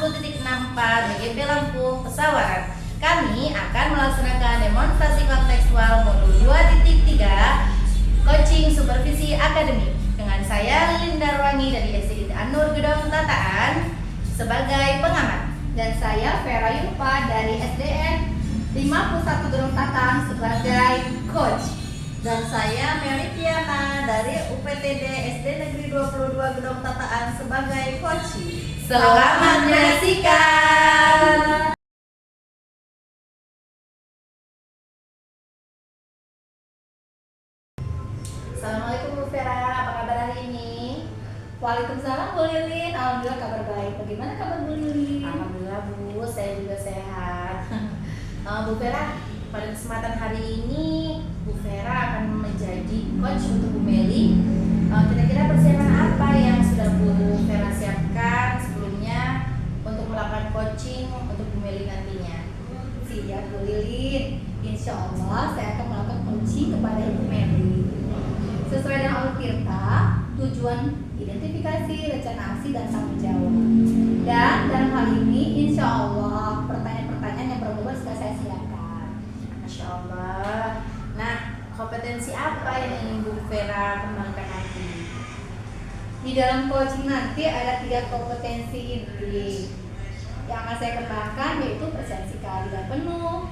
1.64 BGP Lampung Pesawaran. Kami akan melaksanakan demonstrasi kontekstual modul 2.3 Coaching Supervisi Akademik dengan saya Lilin Darwangi dari SD An-Nur Gedong Tataan sebagai pengamat, dan saya Vera Yupa dari SDN 51 Gedong Tataan sebagai coach, dan saya Meli Tiana dari UPTD SD Negeri 22 Gedong Tataan sebagai coach. Selamat menyaksikan. Assalamualaikum Bu Vera, apa kabar hari ini? Waalaikumsalam Bu Lilin, alhamdulillah kabar baik. Bagaimana kabar Bu Lilin? Alhamdulillah Bu, saya juga sehat. Bu Vera, pada kesempatan hari ini Bu Vera akan menjadi coach untuk Bu Meli. Kira-kira persiapan apa yang sudah Bu Vera siapkan sebelumnya untuk melakukan coaching untuk Bu Meli nantinya? Siap Bu Lilin, insya Allah saya akan melakukan coaching kepada Ibu Meli sesuai dengan Alur Tirta, tujuan, identifikasi, rencana aksi, dan tanggung jawab. Dan dalam hal ini insya Allah pertanyaan-pertanyaan yang berbobot sudah saya siapkan. Masya Allah. Nah, kompetensi apa yang ingin Bu Vera kembangkan nanti? Di dalam coaching nanti ada 3 kompetensi inti yang akan saya kembangkan, yaitu presensi keahlian penuh,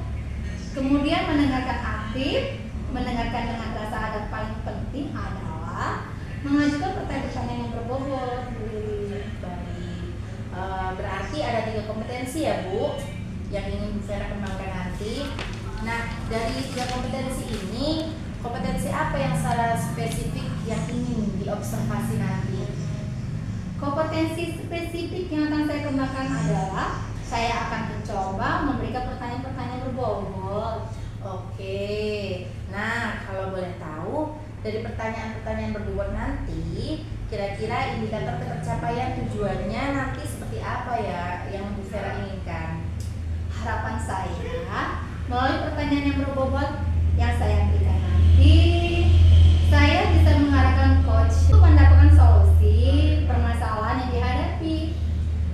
kemudian mendengarkan aktif, mendengarkan dengan rasa, dan paling penting adalah mengajukan pertanyaan-pertanyaan yang berbobot. Baik. Berarti ada 3 kompetensi ya Bu yang ingin Bu Vera kembangkan nanti. Nah, dari 3 kompetensi ini, kompetensi apa yang secara spesifik yang ingin diobservasi nanti? Kompetensi spesifik yang akan saya kembangkan adalah saya akan mencoba memberikan pertanyaan-pertanyaan berbobot. Oke. Nah, kalau boleh tahu dari pertanyaan-pertanyaan berbobot nanti, kira-kira indikator tercapaian tujuannya nanti seperti apa ya yang Bu Vera inginkan? Harapan saya melalui pertanyaan yang berbobot yang saya berikan nanti, saya bisa mengarahkan coach untuk mendapatkan solusi permasalahan yang dihadapi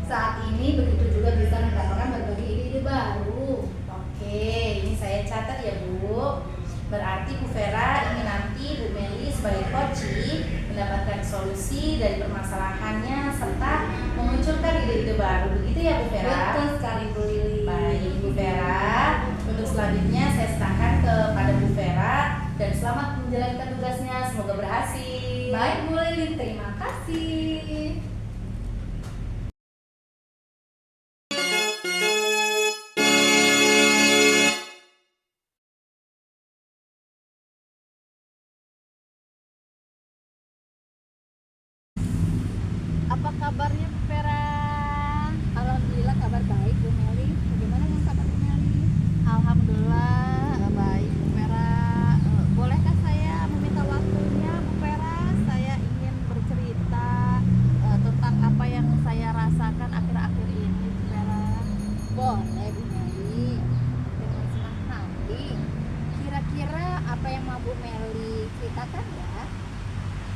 saat ini, begitu juga bisa mendapatkan berbagai ide-ide baru. Oke, ini saya catat ya Bu. Berarti Bu Vera ingin nanti Bu Meli sebagai coach mendapatkan solusi dari permasalahannya serta memunculkan ide-ide baru. Begitu ya Bu Vera? Betul sekali Bu Lili. Baik Bu Vera, untuk selanjutnya saya serahkan kepada Bu Vera dan selamat menjalankan tugasnya, semoga berhasil. Baik Bu Lili, terima kasih. Apa kabarnya Bu Vera? Alhamdulillah kabar baik Bu Meli. Bagaimana dengan kabar Bu Meli? Alhamdulillah baik Bu Vera. Bolehkah saya meminta waktunya Bu Vera? Saya ingin bercerita tentang apa yang saya rasakan akhir-akhir ini Bu Vera. Boleh Bu Meli, dengan senang hati. Kira-kira apa yang mau Bu Meli ceritakan ya?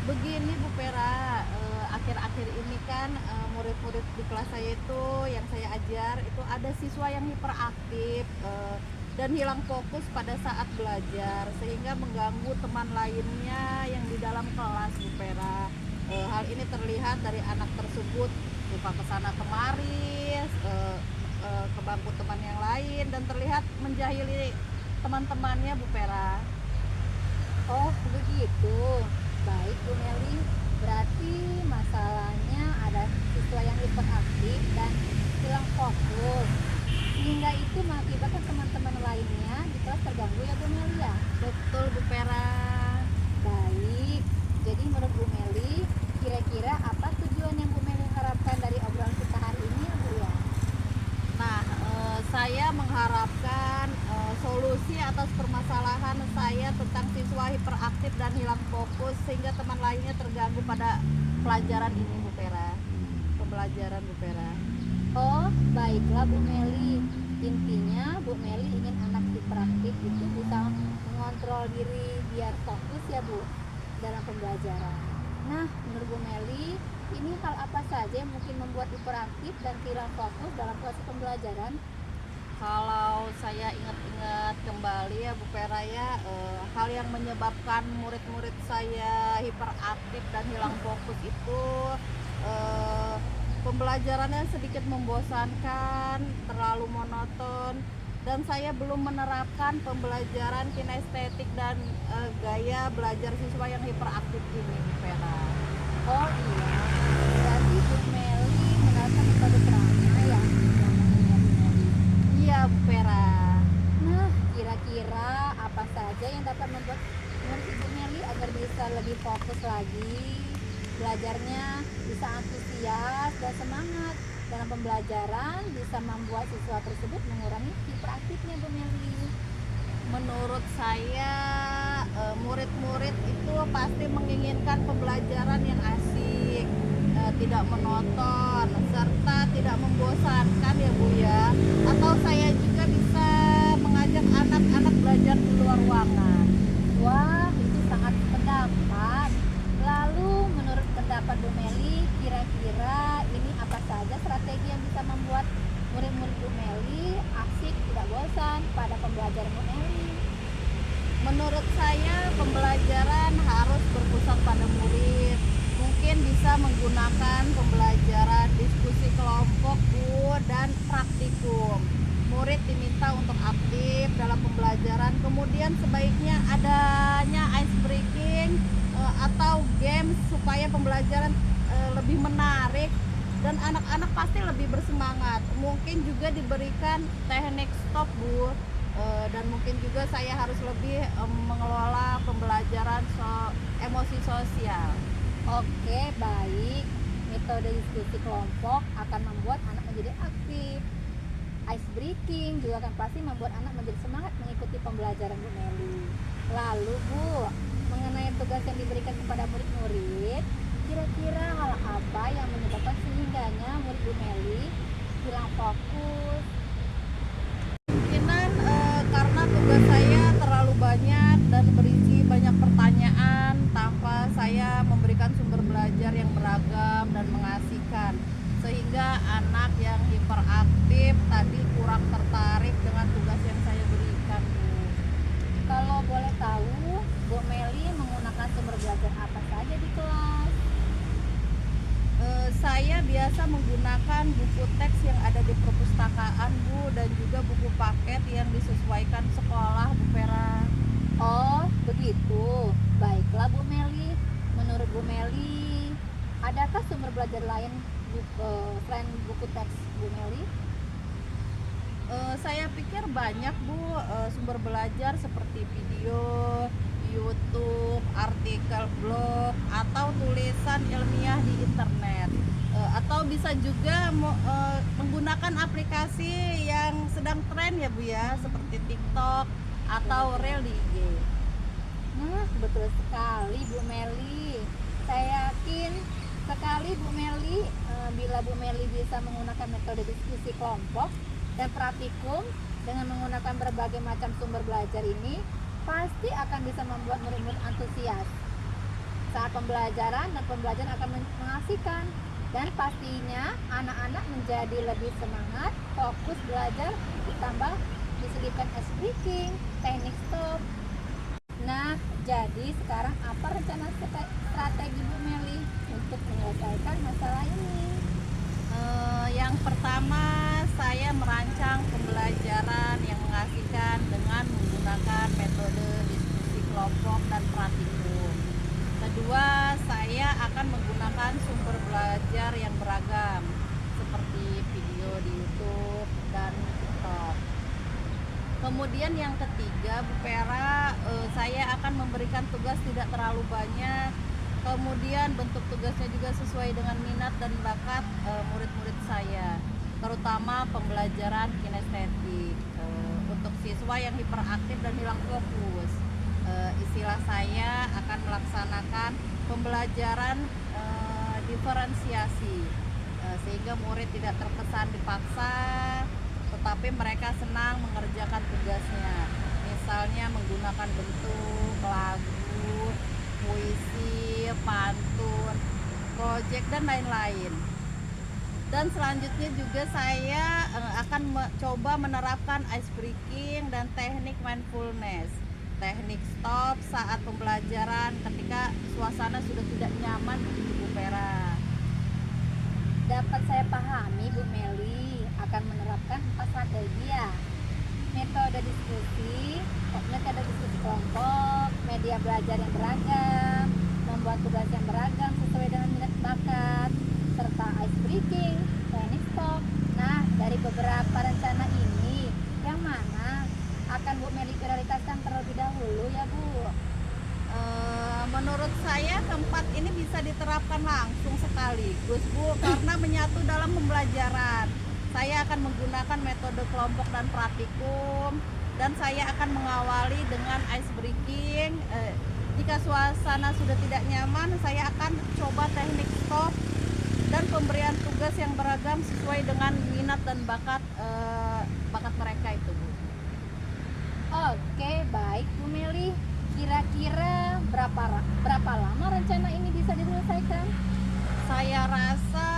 Begini Bu Vera, akhir-akhir ini kan murid-murid di kelas saya itu yang saya ajar itu ada siswa yang hiperaktif dan hilang fokus pada saat belajar sehingga mengganggu teman lainnya yang di dalam kelas Bu Vera. Hal ini terlihat dari anak tersebut suka kesana kemari ke bangku teman yang lain dan terlihat menjahili teman-temannya Bu Vera. Oh begitu. Baik Bu Meli, berarti masalahnya ada siswa yang hiperaktif dan hilang fokus, sehingga itu mengakibatkan teman-teman lainnya di kelas terganggu ya Bu Meli ya? Betul Bu Vera. Baik, jadi menurut Bu Meli, kira-kira apa tujuan yang Bu Meli harapkan dari obrolan kita hari ini ya Bu ya? Nah, saya mengharapkan solusi atas permasalahan saya tentang siswa hiperaktif dan hilang fokus sehingga teman lainnya terganggu pada pelajaran ini Bu Vera. Pembelajaran Bu Vera. Oh, baiklah Bu Meli. Intinya Bu Meli ingin anak hiperaktif itu bisa mengontrol diri biar fokus ya Bu dalam pembelajaran. Nah, menurut Bu Meli, ini hal apa saja yang mungkin membuat hiperaktif dan kehilangan fokus dalam proses pembelajaran? Kalau saya ingat-ingat kembali ya Bu Vera ya, hal yang menyebabkan murid-murid saya hiperaktif dan hilang fokus itu pembelajarannya sedikit membosankan, terlalu monoton, dan saya belum menerapkan pembelajaran kinestetik dan gaya belajar siswa yang hiperaktif ini, Bu Vera. Oh iya, berarti Bu Meli menerapkan metode Prana ya? Iya, Bu Vera. Nah, kira-kira apa saja yang dapat membuat murid Ibu Meli agar bisa lebih fokus lagi belajarnya, bisa antusias dan semangat dalam pembelajaran, bisa membuat siswa tersebut mengurangi hiperaktifnya Bu Meli? Menurut saya murid-murid itu pasti menginginkan pembelajaran yang asik, tidak monoton, serta tidak membosankan ya Bu ya. Atau saya juga bisa mengajak anak-anak belajar di luar ruangan. Wah, itu sangat pendapat. Lalu menurut pendapat Bu Meli, kira-kira ini apa saja strategi yang bisa membuat murid-murid Bu Meli asik, tidak bosan pada pembelajaran Bu Meli? Menurut saya pembelajaran harus berpusat pada murid. Mungkin bisa menggunakan pembelajaran diskusi kelompok Bu dan praktikum. Murid diminta untuk aktif dalam pembelajaran. Kemudian sebaiknya adanya ice breaking atau games supaya pembelajaran lebih menarik dan anak-anak pasti lebih bersemangat. Mungkin juga diberikan teknik stop Bu. Dan mungkin juga saya harus lebih mengelola pembelajaran emosi sosial. Oke, baik. Metode diskusi kelompok akan membuat anak menjadi aktif. Ice breaking juga akan pasti membuat anak menjadi semangat mengikuti pembelajaran Bu Meli. Lalu Bu, mengenai tugas yang diberikan kepada murid-murid, kira-kira hal apa yang menyebabkan sehingganya murid Bu Meli hilang fokus? Kemungkinan karena tugas saya terlalu banyak dan berisi banyak pertanyaan tanpa saya memberikan sumber belajar yang beragam dan mengasihkan, sehingga anak yang hiperaktif tadi kurang tertarik dengan tugas yang saya berikan Bu. Kalau boleh tahu, Bu Meli menggunakan sumber belajar apa saja di kelas? Saya biasa menggunakan buku teks yang ada di perpustakaan Bu, dan juga buku paket yang disesuaikan sekolah Bu Vera. Oh, begitu. Baiklah Bu Meli. Menurut Bu Meli, adakah sumber belajar lain selain buku teks Bu Meli? Saya pikir banyak Bu, sumber belajar seperti video, YouTube, artikel blog, atau tulisan ilmiah di internet. Atau bisa juga menggunakan aplikasi yang sedang tren ya Bu ya, seperti TikTok atau Reel di IG. Nah, betul sekali Bu Meli. Saya yakin sekali Bu Meli, bila Bu Meli bisa menggunakan metode diskusi kelompok dan praktikum dengan menggunakan berbagai macam sumber belajar ini, pasti akan bisa membuat murid-murid antusias saat pembelajaran, dan pembelajaran akan mengasihkan, dan pastinya anak-anak menjadi lebih semangat, fokus belajar, ditambah disediakan ice breaking, teknik stop. Nah, jadi sekarang apa rencana strategi Bu Meli untuk menyelesaikan masalah ini? Yang pertama, saya merancang pembelajaran yang mengasihkan dengan menggunakan metode diskusi kelompok dan praktikum. Kedua, saya akan menggunakan sumber belajar yang beragam seperti video di YouTube dan TikTok. Kemudian yang ketiga, Bu Vera, saya akan memberikan tugas tidak terlalu banyak. Kemudian bentuk tugasnya juga sesuai dengan minat dan bakat murid-murid saya, terutama pembelajaran kinestetik untuk siswa yang hiperaktif dan hilang fokus. Istilah saya akan melaksanakan pembelajaran diferensiasi, sehingga murid tidak terkesan dipaksa, tetapi mereka senang mengerjakan tugasnya. Misalnya menggunakan bentuk lagu, puisi, pantun, project dan lain-lain. Dan selanjutnya juga saya akan coba menerapkan ice breaking dan teknik mindfulness, teknik stop saat pembelajaran ketika suasana sudah tidak nyaman di Bu Vera. Dapat saya pahami Bu Meli akan menerapkan 4 strategi ya. Metode diskusi kelompok, media belajar yang beragam, membuat tugas yang beragam sesuai dengan minat bakat, serta ice breaking, teknik stop. Nah, dari beberapa rencana ini, yang mana akan Bu Meli prioritaskan terlebih dahulu ya Bu? Menurut saya keempat ini bisa diterapkan langsung sekaligus Bu, karena menyatu dalam pembelajaran. Saya akan menggunakan metode kelompok dan praktikum, dan saya akan mengawali dengan ice breaking. Jika suasana sudah tidak nyaman, saya akan coba teknik stop dan pemberian tugas yang beragam sesuai dengan minat dan bakat mereka itu Bu. Oke, baik Bu Meli. Kira-kira berapa lama rencana ini bisa diselesaikan? Saya rasa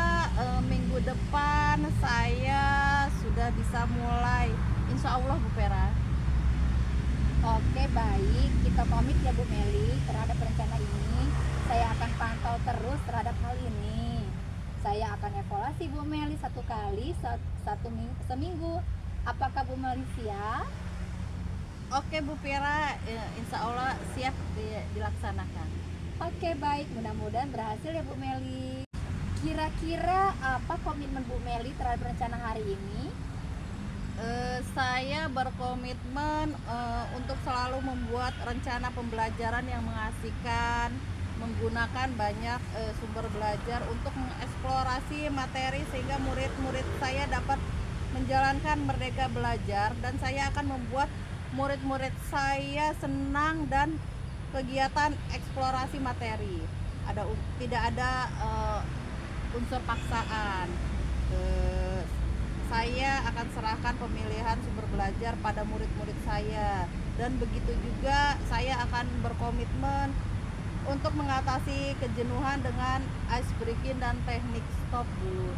minggu depan saya sudah bisa mulai, insya Allah Bu Vera. Oke, baik. Kita komit ya Bu Meli terhadap rencana ini. Saya akan pantau terus terhadap hal ini. Saya akan evaluasi Bu Meli satu kali seminggu. Apakah Bu Meli siap? Oke Bu Vera, insya Allah siap dilaksanakan. Oke, baik. Mudah-mudahan berhasil ya Bu Meli. Kira-kira apa komitmen Bu Meli terhadap rencana hari ini? Saya berkomitmen untuk selalu membuat rencana pembelajaran yang mengasihkan, menggunakan banyak sumber belajar untuk mengeksplorasi materi sehingga murid-murid saya dapat menjalankan merdeka belajar, dan saya akan membuat murid-murid saya senang dan kegiatan eksplorasi materi. Tidak ada unsur paksaan. Saya akan serahkan pemilihan sumber belajar pada murid-murid saya, dan begitu juga saya akan berkomitmen untuk mengatasi kejenuhan dengan ice breaking dan teknik stop Bu.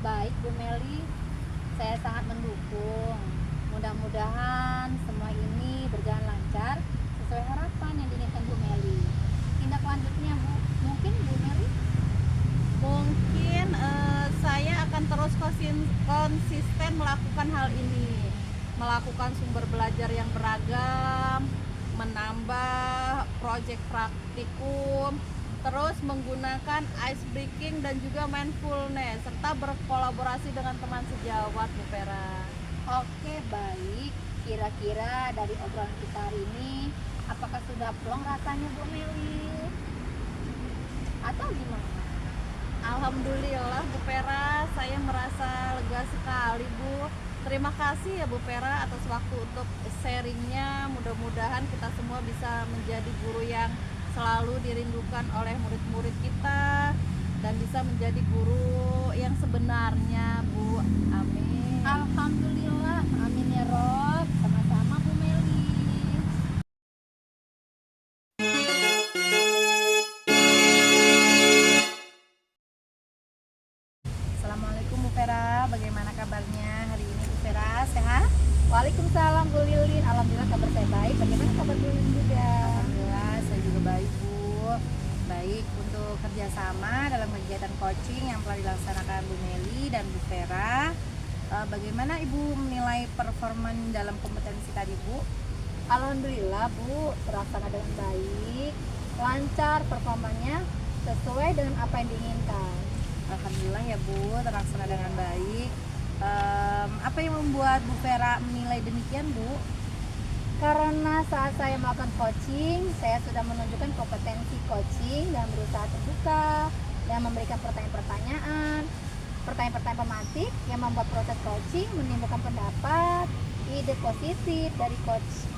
Baik Bu Meli, saya sangat mendukung. Mudah-mudahan semua ini berjalan lancar sesuai harapan yang diinginkan Bu Meli. Tindak lanjutnya Bu, mungkin Bu Meli? Mungkin saya akan terus konsisten melakukan hal ini, melakukan sumber belajar yang beragam, menambah proyek praktikum, terus menggunakan ice breaking dan juga mindfulness, serta berkolaborasi dengan teman sejawat Bu Vera. Oke, baik. Kira-kira dari obrolan kita hari ini, apakah sudah plong rasanya Bu Meli? Atau gimana? Alhamdulillah Bu Vera, saya merasa lega sekali Bu. Terima kasih ya Bu Vera atas waktu untuk sharingnya. Mudah-mudahan kita semua bisa menjadi guru yang selalu dirindukan oleh murid-murid kita, dan bisa menjadi guru yang sebenarnya Bu. Amin. Alhamdulillah, amin ya Rob. Sama-sama Bu Meli. Assalamualaikum Bu Vera, bagaimana kabarnya hari ini Bu Vera? Sehat? Waalaikumsalam Bu Lilin. Alhamdulillah kabar saya baik. Bagaimana kabar Bu Lilin juga? Alhamdulillah saya juga baik Bu. Baik, untuk kerjasama dalam kegiatan coaching yang telah dilaksanakan Bu Meli dan Bu Vera, bagaimana Ibu menilai performa dalam kompetensi tadi Bu? Alhamdulillah Bu, terlaksana dengan baik, lancar performanya sesuai dengan apa yang diinginkan. Alhamdulillah ya Bu, terlaksana dengan baik. Apa yang membuat Bu Vera menilai demikian Bu? Karena saat saya melakukan coaching, saya sudah menunjukkan kompetensi coaching dan berusaha terbuka dan memberikan pertanyaan-pertanyaan pematik yang membuat proses coaching menimbulkan pendapat, ide positif dari coach.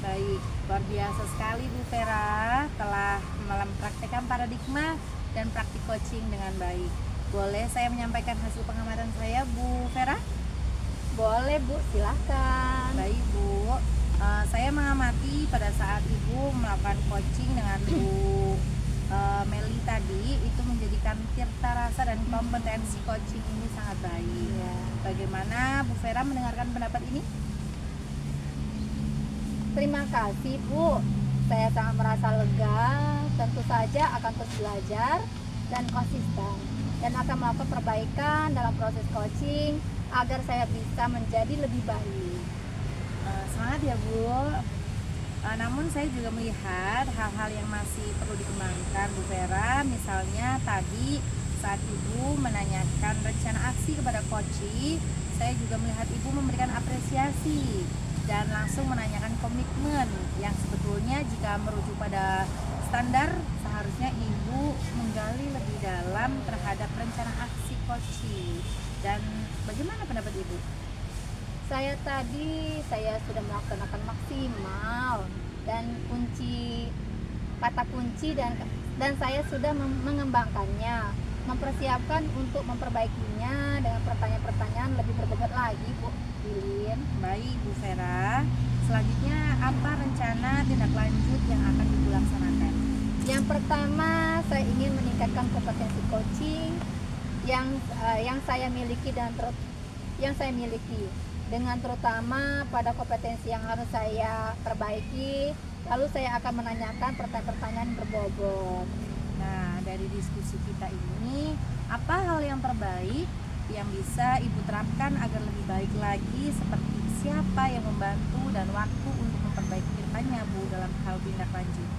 Baik, luar biasa sekali Bu Vera telah mempraktekkan paradigma dan praktik coaching dengan baik. Boleh saya menyampaikan hasil pengamatan saya Bu Vera? Boleh Bu, silahkan. Baik Bu, saya mengamati pada saat Ibu melakukan coaching dengan Bu Meli tadi itu menjadikan Tirta rasa dan kompetensi coaching ini sangat baik. Bagaimana Bu Vera mendengarkan pendapat ini? Terima kasih Bu, saya sangat merasa lega. Tentu saja akan terus belajar dan konsisten, dan akan melakukan perbaikan dalam proses coaching agar saya bisa menjadi lebih baik. Semangat ya Bu. Namun saya juga melihat hal-hal yang masih perlu dikembangkan Bu Vera. Misalnya tadi saat Ibu menanyakan rencana aksi kepada Koci, saya juga melihat Ibu memberikan apresiasi dan langsung menanyakan komitmen yang sebetulnya jika merujuk pada standar seharusnya Ibu menggali lebih dalam terhadap rencana aksi Koci. Dan bagaimana pendapat Ibu? Saya sudah melaksanakan maksimal dan kata kunci dan saya sudah mengembangkannya, mempersiapkan untuk memperbaikinya dengan pertanyaan-pertanyaan lebih berbobot lagi Bu Lilin. Baik Bu Vera, selanjutnya apa rencana tindak lanjut yang akan Ibu laksanakan? Yang pertama, saya ingin meningkatkan kompetensi coaching yang saya miliki dengan terutama pada kompetensi yang harus saya perbaiki. Lalu saya akan menanyakan pertanyaan-pertanyaan berbobot. Nah, dari diskusi kita ini, apa hal yang terbaik yang bisa Ibu terapkan agar lebih baik lagi, seperti siapa yang membantu dan waktu untuk memperbaiki depannya Bu dalam hal tindak lanjut?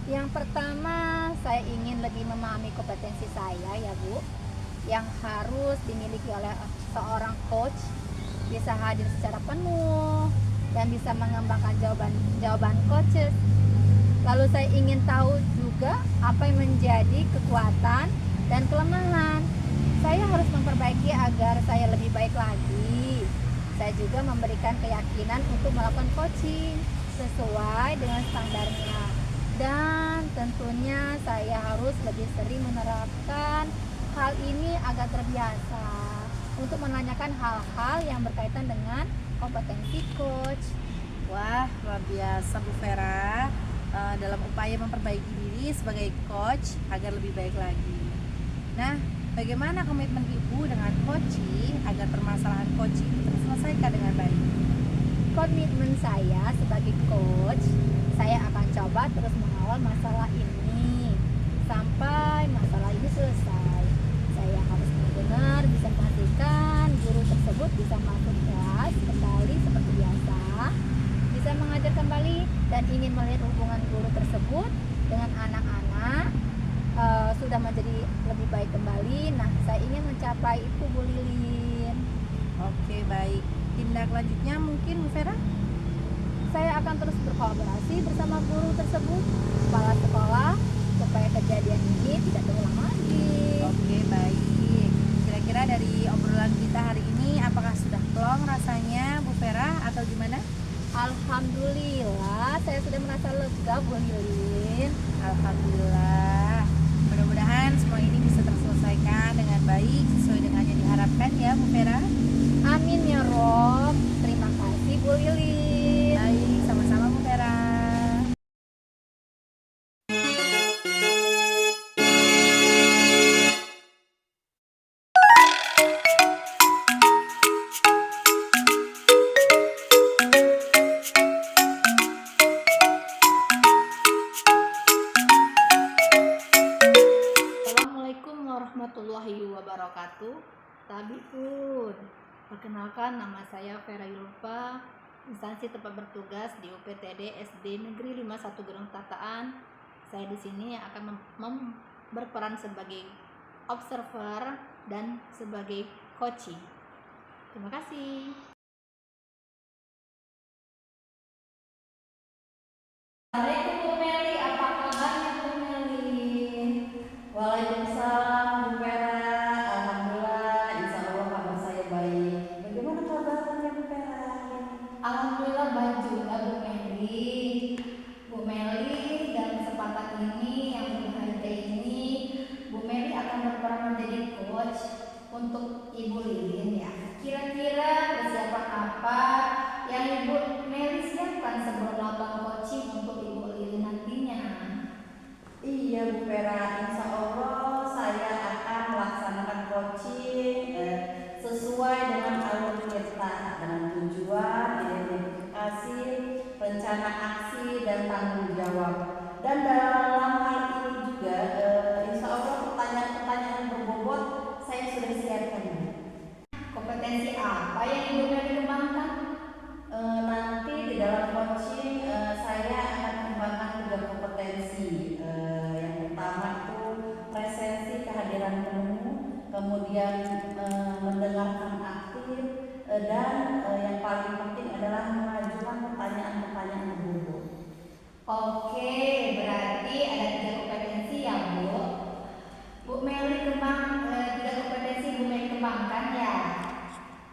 Yang pertama, saya ingin lebih memahami kompetensi saya ya Bu, yang harus dimiliki oleh seorang coach, bisa hadir secara penuh dan bisa mengembangkan jawaban coaches. Lalu saya ingin tahu juga apa yang menjadi kekuatan dan kelemahan. Saya harus memperbaiki agar saya lebih baik lagi. Saya juga memberikan keyakinan untuk melakukan coaching sesuai dengan standarnya. Dan tentunya saya harus lebih sering menerapkan hal ini agar terbiasa untuk menanyakan hal-hal yang berkaitan dengan kompetensi coach. Wah, luar biasa Bu Vera, dalam upaya memperbaiki diri sebagai coach agar lebih baik lagi. Nah, bagaimana komitmen Ibu dengan coaching agar permasalahan coaching terselesaikan dengan baik? Komitmen saya sebagai coach, saya akan coba terus mengawal masalah ini sampai masalah ini selesai. Saya harus benar-benar bisa memastikan guru tersebut bisa masuk kelas kembali seperti biasa, bisa mengajar kembali, dan ingin melihat hubungan guru tersebut dengan anak-anak sudah menjadi lebih baik kembali. Nah, saya ingin mencapai itu Bu Lilin. Oke, baik. Tindak lanjutnya mungkin Bu Vera? Saya akan terus berkolaborasi bersama guru tersebut, kepala sekolah, supaya kejadian ini tidak terulang lagi. Oke, baik. Kira-kira dari obrolan kita hari ini apakah sudah plong rasanya Bu Vera atau gimana? Alhamdulillah, saya sudah merasa lega Bu Lilin. Alhamdulillah. Mudah-mudahan semua ini bisa terselesaikan dengan baik sesuai dengan yang diharapkan ya Bu Vera. Amin ya Rob. Terima kasih Bu Lilin. Baik, sama-sama Bu Vera. Assalamualaikum warahmatullahi wabarakatuh. Tabipun. Perkenalkan, nama saya Vera Yulfa, instansi tempat bertugas di UPTD SD Negeri 51 Gunung Tataan. Saya di sini akan berperan sebagai observer dan sebagai coaching. Terima kasih. Assalamualaikum Bu Meli, apa kabarnya Bu Meli? Waalaikumsalam Bu Vera, alhamdulillah, insya Allah kabar saya baik. Bagaimana kabarnya Bu Vera? Alhamdulillah baik juga Bu Meli. Bu Meli, dalam kesempatan ini yang berbahagia ini, Bu Meli akan berperan menjadi coach untuk Ibu Lilin ya. Kira-kira persiapan apa yang Ibu Meli siapkan sebelum melakukan coaching untuk Ibu Lilin nantinya? dan yang paling penting adalah mengajukan pertanyaan-pertanyaan berbobot. Oke, berarti ada 3 kompetensi ya Bu. Bu Meli kembang 3 kompetensi Bu Meli kembangkan ya.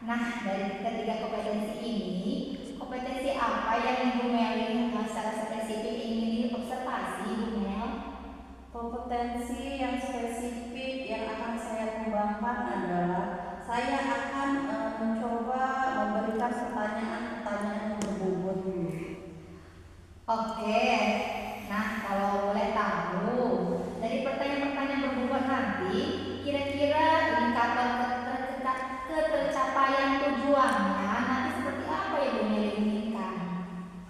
Nah, dari ketiga kompetensi ini, kompetensi apa yang Bu Meli secara spesifik ingin diobservasi Bu Mel? Kompetensi yang spesifik yang akan saya kembangkan adalah saya akan mencoba memberikan pertanyaan-pertanyaan yang berbobot dulu. Oke, nah kalau boleh tahu dari pertanyaan-pertanyaan berbobot nanti, kira-kira indikator ketercapaian tujuannya nanti seperti apa ya Bu Meli inginkan?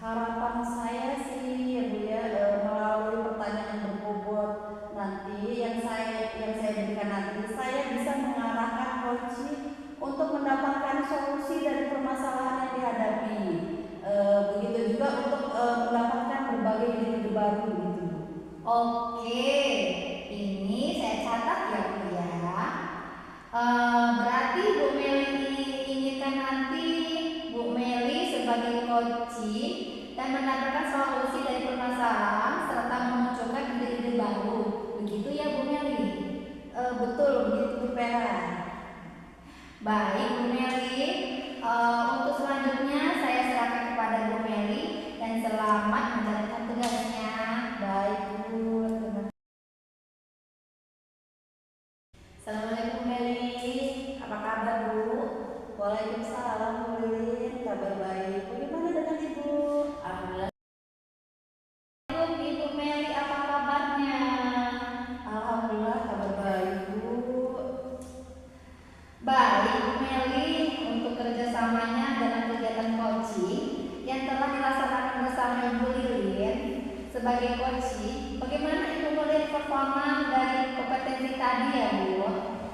Harapan saya sih ya Bu ya, melalui pertanyaan berbobot nanti yang saya berikan nanti, saya bisa mengarahkan coaching untuk mendapatkan solusi dari permasalahan yang dihadapi. Begitu juga untuk mendapatkan berbagai ide baru gitu. Oke, ini saya catat ya Bu ya. Berarti Bu Meli inginkan nanti Bu Meli sebagai coaching dan mendapatkan solusi dari permasalahan serta memunculkan ide-ide baru. Begitu ya Bu Meli? Betul begitu Bu Vera. Baik Bu Meli, untuk selanjutnya saya serahkan kepada Bu Meli dan selamat menjalankan tugasnya. Baik Bu. Assalamualaikum Meli, apa kabar Bu? Waalaikumsalam Bu Lilin, kabar baik. Bagaimana dengan Ibu? Alhamdulillah. Ibu Meli, apa kabarnya? Alhamdulillah kabar baik Bu. Baik Bu Meli, untuk kerjasamanya dalam kegiatan coaching yang telah dilaksanakan bersama Ibu Lilin sebagai coaching, bagaimana Ibu melihat performa dari kompetensi tadi ya Bu?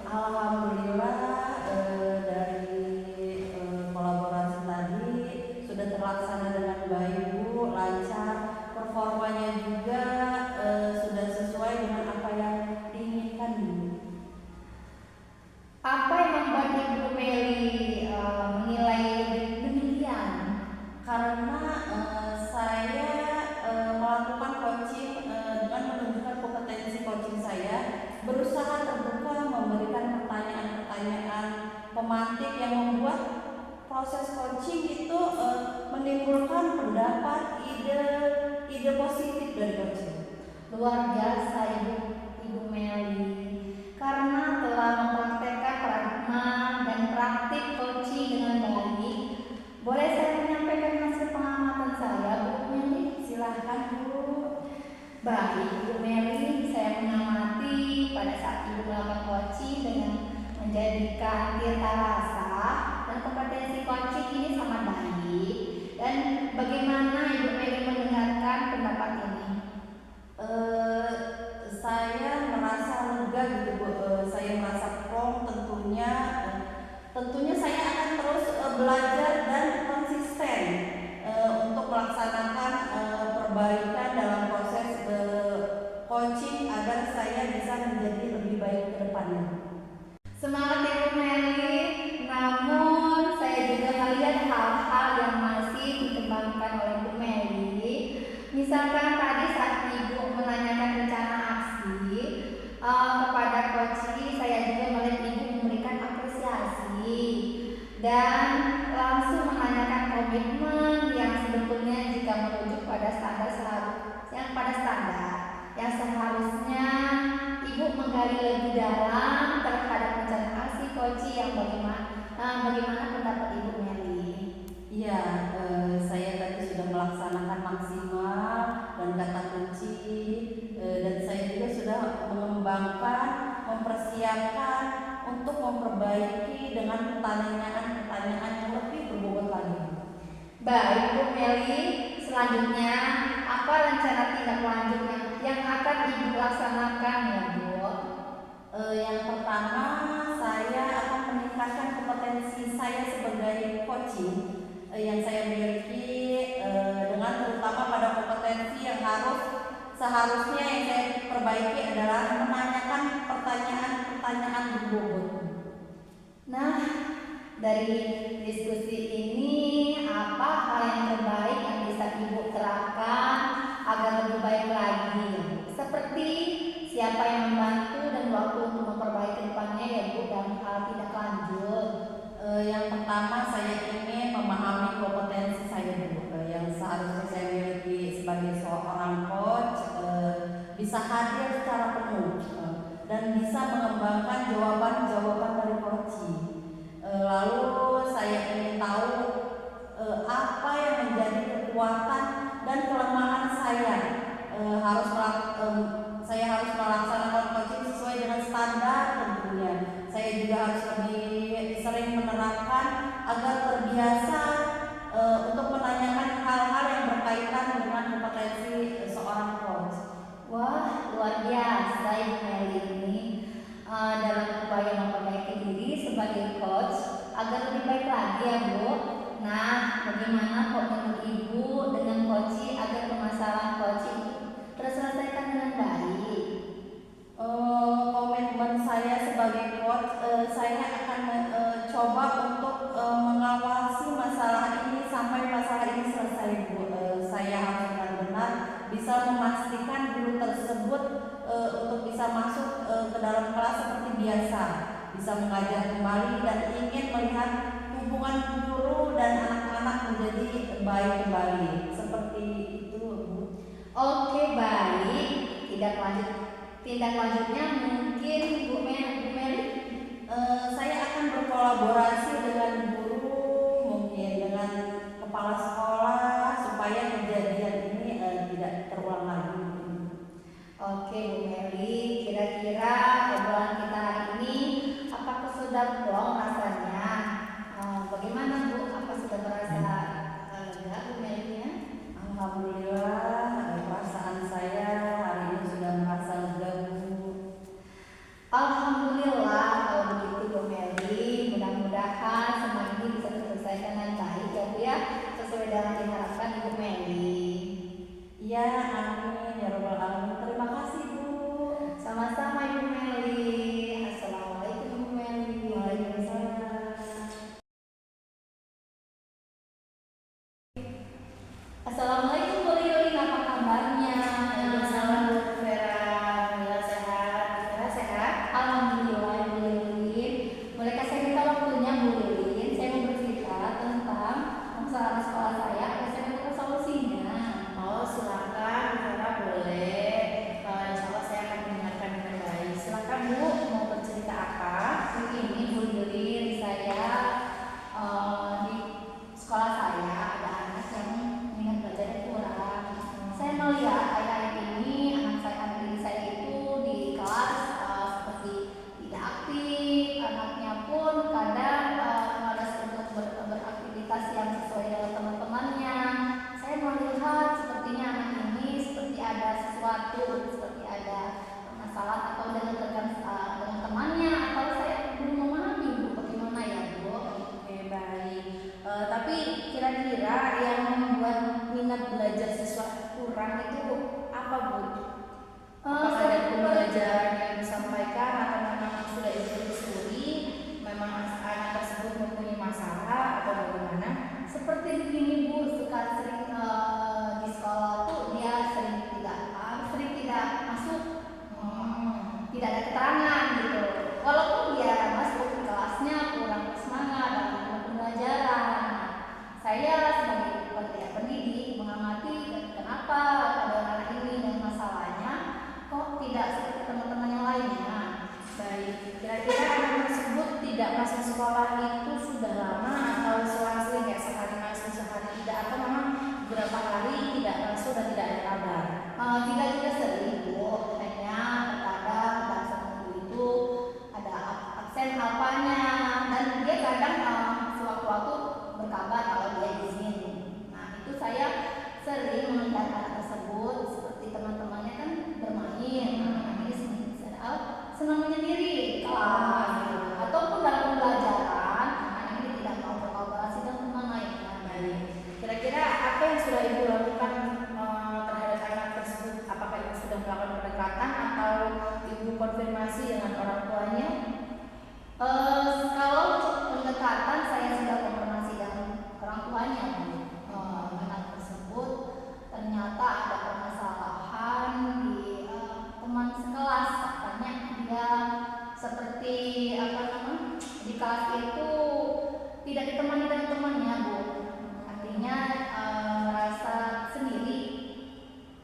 Alhamdulillah dari kolaborasi tadi sudah terlaksana dengan baik Bu, lancar, performanya juga sudah sesuai dengan apa yang diinginkan Bu. Apa yang membuat Ibu Meli menilai demikian? Karena saya melakukan coaching dengan menunjukkan kompetensi coaching saya, berusaha terbuka memberikan pertanyaan-pertanyaan pemantik yang membuat proses coaching itu menimbulkan pendapat, ide positif dari coaching. Luar biasa Ibu Meli, karena telah mempraktekkan pragma dan praktik coaching dengan baik. Boleh saya menyampaikan hasil pengamatan saya Bu Meli? Silahkan Bu. Baik Bu Meli, saya mengamati pada saat Ibu melakukan coaching dengan menjadikan tirta rasa dan kompetensi coaching ini sangat baik. Dan bagaimana Ibu Meli mendengarkan pendapat ini? Saya merasa lega gitu Bu. Saya merasa plong tentunya saya akan terus belajar dan konsisten untuk melaksanakan perbaikan dalam proses coaching agar saya bisa menjadi lebih baik ke depannya. Semangat Ibu Meli, namun saya juga melihat hal-hal yang masih dikembangkan oleh Bu Meli. Misalkan tadi saat Ibu menanyakan rencana aksi kepada coaching, saya juga melihat Ibu memberikan apresiasi dan langsung menanyakan komitmen yang sebetulnya jika merujuk pada standar yang seharusnya Ibu menggali lebih dalam terhadap rencana aksi coaching yang bagaimana pendapat Ibu Meli? Iya, saya tadi sudah melaksanakan maksimal dan kata kunci, dan saya juga sudah mengembangkan, mempersiapkan untuk memperbaiki dengan pertanyaan-pertanyaan yang lebih berbobot lagi. Baik Bu Meli, selanjutnya apa rencana tindak lanjut yang akan Ibu laksanakan ya Bu? Yang pertama, saya akan meningkatkan kompetensi saya sebagai coaching yang saya miliki, dengan terutama pada kompetensi yang seharusnya yang saya perbaiki adalah menanyakan pertanyaan-pertanyaan berbobot. Nah, dari diskusi ini apa hal yang terbaik yang bisa Ibu terapkan agar lebih baik lagi? Seperti siapa yang membantu dan waktu untuk memperbaiki depannya ya Bu dalam hal tindak lanjut. Yang pertama saya ingin memahami kompetensi saya dulu yang seharusnya saya miliki sebagai seorang coach, bisa hadir secara penuh dan bisa mengembangkan jawaban-jawaban dari coaching. Lalu saya ingin tahu apa yang menjadi kekuatan dan kelemahan saya. Saya harus melaksanakan coaching sesuai dengan standar tentunya. Saya juga harus lebih sering menerapkan agar terbiasa untuk menanyakan hal-hal yang berkaitan dengan kompetensi seorang coach. Wah, luar biasa Ibu Meli ini dalam upaya memperbaiki diri sebagai coach agar lebih baik lagi ya Bu. Nah, bagaimana komitmen Ibu dengan coaching agar permasalahan coaching terselesaikan dengan baik? Komitmen saya sebagai coach, saya akan coba untuk mengawasi masalah ini sampai masalah ini selesai Bu. Saya harus benar-benar bisa memastikan guru tersebut untuk bisa masuk ke dalam kelas seperti biasa, bisa mengajar kembali dan ingin melihat hubungan guru dan anak-anak menjadi baik kembali. Seperti itu Bu. Oke, baik. Tindak lanjutnya mungkin Bu Meli. Saya akan berkolaborasi dengan guru, mungkin dengan kepala sekolah supaya kejadian ini tidak terulang lagi. Oke Bu Meli, kira-kira obrolan kita hari ini apakah sudah plong rasanya? Bagaimana Bu? Apa sudah terasa lega Bu Meli-nya? Alhamdulillah, perasaan saya hari ini sudah merasa lega Bu. Alhamdulillah kalau begitu Bu Meli, mudah-mudahan semua ini bisa terselesaikan dengan baik ya Bu ya, sesuai dengan diharapkan Ibu Meli. Ya, amin ya rabbal alamin. Terima kasih Bu. Sama-sama Ibu Meli. Assalamualaikum Ibu Meli. Waalaikumsalam. Assalamualaikum Bu Lilin, apa kabarnya? Waalaikumsalam Bu Vera, alhamdulillah sehat. Bu Vera sehat? Alhamdulillah Bu Lilin. Bolehkah saya minta waktunya Bu Lilin? Saya mau bercerita tentang masalah sekolah saya agar saya menemukan solusinya. Oh silakan Bu Vera, boleh. Insya Allah saya akan mendengarkan dengan baik. Silakan Bu, mau bercerita apa? Begini Bu Lilin, saya di sekolah saya ada anak yang minat belajarnya kurang. Saya melihat akhir-akhir ini anak didik saya itu di kelas seperti tidak aktif, anaknya pun kadang malas untuk beraktivitas yang sesuai dengan teman-temannya. Saya melihat sepertinya anak ini seperti ada sesuatu, seperti ada masalah atau dengan temannya, atau saya belum memahami Bu, bagaimana ya Bu? Oke baik. Tapi kira-kira yang membuat minat belajar siswa kurang itu apa Bu? Apakah dari pembelajaran yang disampaikan atau memang sudah ditelusuri, memang anak tersebut mempunyai masalah atau bagaimana? Seperti begini Bu, sering di sekolah tuh dia sering tidak masuk, tidak ada keterangan gitu. Walaupun dia masuk ke kelasnya kurang semangat dalam pembelajaran. Saya sebagai pendidik mengamati kenapa pada anak ini dan masalahnya kok tidak seperti teman-teman yang lainnya. Baik, kira-kira anak tersebut tidak masuk sekolah itu sudah lama atau selang-seling kayak sehari masuk sehari tidak, atau memang beberapa hari tidak masuk dan tidak ada kabar? Tidak sering Bu, hanya terkadang dalam seminggu itu ada absen apanya, dan dia kadang sewaktu-waktu berkabar kalau dia izin. Nah itu saya sering melihat anak tersebut seperti teman-temannya kan bermain, ini senang menyendiri kelas, ataupun dalam pembelajaran anak ini tidak mau berkolaborasi dengan teman lainnya. Baik, kira-kira apa yang sudah Ibu lakukan terhadap anak tersebut? Apakah Ibu sudah melakukan pendekatan atau Ibu konfirmasi dengan orang tuanya? Kalau pendekatan saya tidak ditemani dengan temannya, Bu. Artinya merasa sendiri,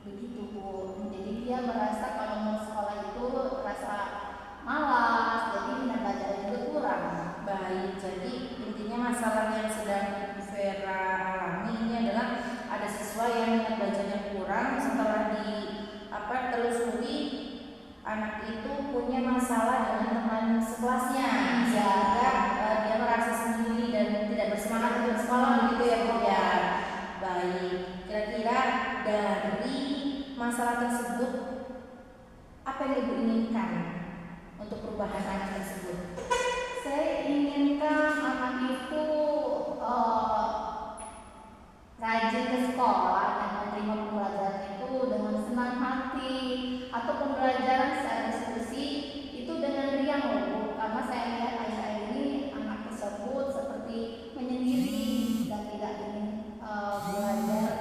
begitu, Bu. Jadi dia merasa kalau mau sekolah itu rasa malas, jadi minat belajarnya juga kurang. Baik, jadi intinya masalah yang sedang Bu Vera alami ini adalah ada siswa yang minat bacanya kurang. Setelah telusuri, anak itu punya masalah dengan teman sekelasnya, sehingga dia merasa sendiri dan tidak bersemangat untuk sekolah, begitu ya Bu ya. Baik, kira-kira dari masalah tersebut apa yang Ibu inginkan untuk perubahan anak tersebut? Saya inginkan anak itu rajin ke sekolah dan menerima pembelajaran itu dengan senang hati, atau pembelajaran secara diskusi itu dengan riang loh, Bu. Karena saya lihat akhir-akhir ini anak tersebut seperti menyendiri dan tidak ingin belajar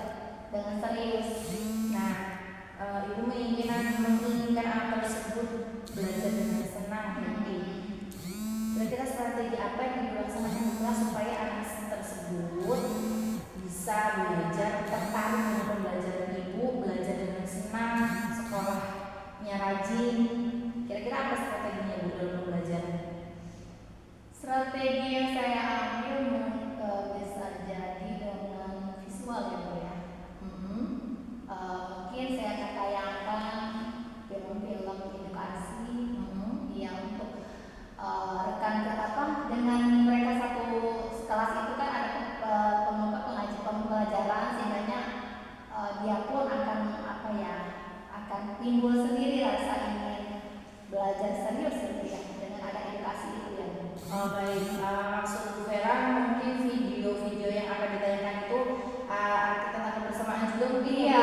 dengan serius. Nah, Ibu menginginkan anak tersebut belajar dengan senang hati. Kira-kira strategi apa yang Ibu laksanakan di kelas supaya anak tersebut bisa belajar tertarik dengan pembelajaran Ibu, belajar dengan senang, sekolahnya rajin? Kira-kira apa strateginya Bu dalam pembelajaran? Strategi yang saya ambil bisa jadi dengan visual ya, Bu ya. Mungkin saya akan tayangkan film-film edukasi, ya, untuk dengan mereka satu kelas itu kan ada pembelajaran, sehingga dia pun akan akan timbul sendiri rasa ingin belajar serius gitu ya, dengan ada edukasi itu ya. Baik, maksud Bu Vera mungkin video-video yang akan ditayangkan itu kita tangkap bersamaan juga mungkin Iya,